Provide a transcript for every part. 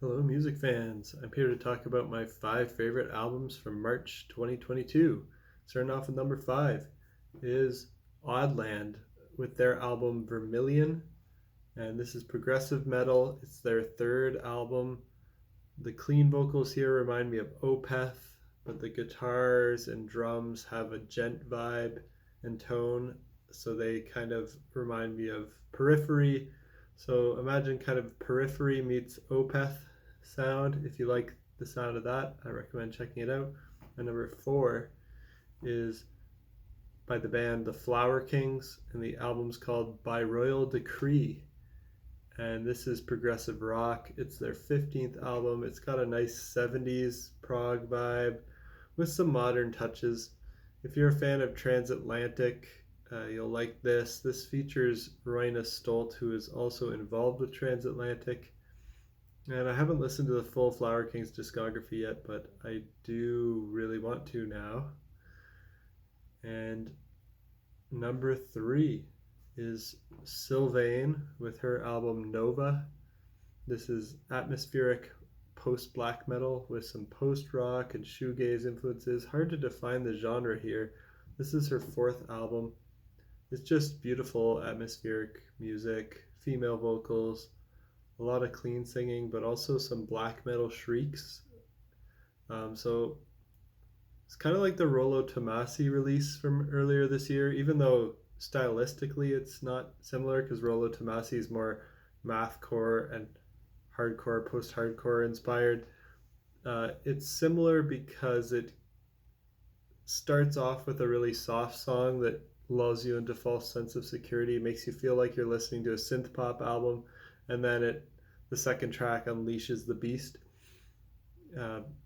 Hello, music fans. I'm here to talk about my five favorite albums from March 2022. Starting off with number five is Oddland with their album Vermillion, and this is progressive metal. It's their third album. The clean vocals here remind me of Opeth, but the guitars and drums have a gent vibe and tone, so they kind of remind me of Periphery. So imagine kind of Periphery meets Opeth sound. If you like the sound of that, I recommend checking it out. And number four is by the band The Flower Kings, and the album's called By Royal Decree, and this is progressive rock. It's their 15th album. It's got a nice 70s prog vibe with some modern touches. If you're a fan of Transatlantic, you'll like this. This features Roina Stolt, who is also involved with Transatlantic. And I haven't listened to the full Flower Kings discography yet, but I do really want to now. And number three is Sylvain with her album Nova. This is atmospheric post black metal with some post rock and shoegaze influences. Hard to define the genre here. This is her fourth album. It's just beautiful atmospheric music, female vocals, a lot of clean singing, but also some black metal shrieks. So it's kind of like the Rolo Tomassi release from earlier this year, even though stylistically it's not similar because Rolo Tomassi is more mathcore and hardcore, post-hardcore inspired. It's similar because it starts off with a really soft song that lulls you into false sense of security, makes you feel like you're listening to a synth pop album, and then the second track unleashes the beast.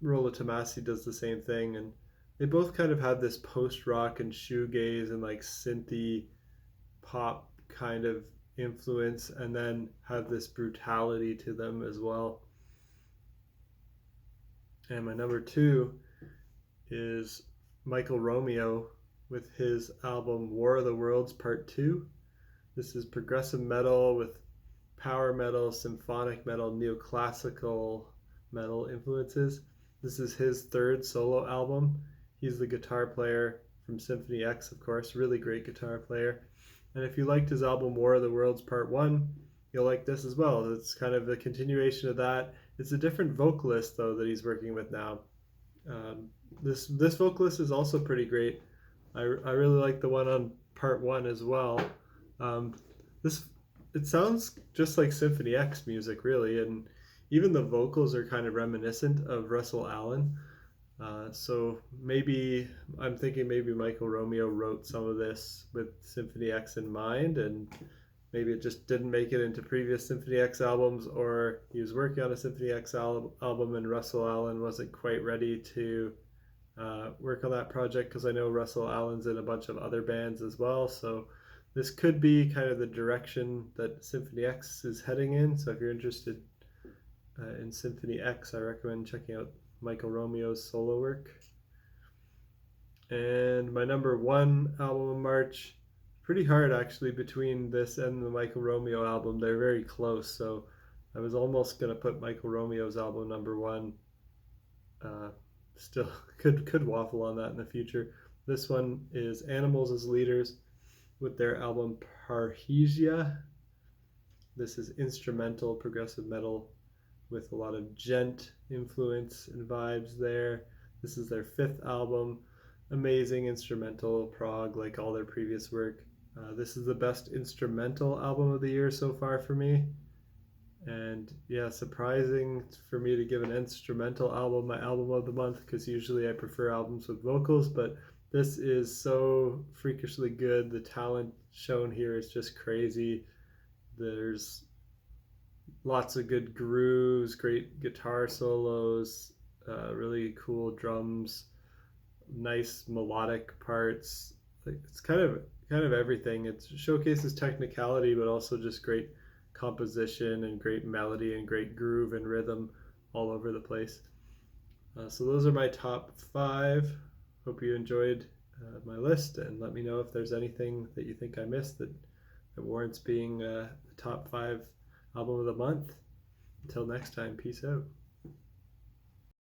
Rolo Tomassi does the same thing, and they both kind of have this post rock and shoegaze and like synthy pop kind of influence, and then have this brutality to them as well. And my number two is Michael Romeo with his album War of the Worlds Part 2. This is progressive metal with power metal, symphonic metal, neoclassical metal influences. This is his third solo album. He's the guitar player from Symphony X, of course, really great guitar player. And if you liked his album War of the Worlds Part 1, you'll like this as well. It's kind of a continuation of that. It's a different vocalist, though, that he's working with now. This vocalist is also pretty great. I really like the one on Part 1 as well. Um, this It sounds just like Symphony X music, really, and even the vocals are kind of reminiscent of Russell Allen. So maybe I'm thinking maybe Michael Romeo wrote some of this with Symphony X in mind, and maybe it just didn't make it into previous Symphony X albums, or he was working on a Symphony X album and Russell Allen wasn't quite ready to work on that project, because I know Russell Allen's in a bunch of other bands as well. So this could be kind of the direction that Symphony X is heading in. So if you're interested in Symphony X, I recommend checking out Michael Romeo's solo work. And my number one album of March, pretty hard actually between this and the Michael Romeo album. They're very close, so I was almost gonna put Michael Romeo's album number one. Still could waffle on that in the future. This one is Animals as Leaders with their album Parrhesia. This is instrumental progressive metal with a lot of djent influence and vibes there. This is their fifth album. Amazing instrumental prog, like all their previous work. This is the best instrumental album of the year so far for me. And yeah, surprising for me to give an instrumental album my album of the month, because usually I prefer albums with vocals, but this is so freakishly good. The talent shown here is just crazy. There's lots of good grooves, great guitar solos, really cool drums, nice melodic parts. It's kind of everything. It showcases technicality, but also just great composition and great melody and great groove and rhythm all over the place. So those are my top five. Hope you enjoyed my list, and let me know if there's anything that you think I missed that warrants being the top five album of the month. Until next time, peace out.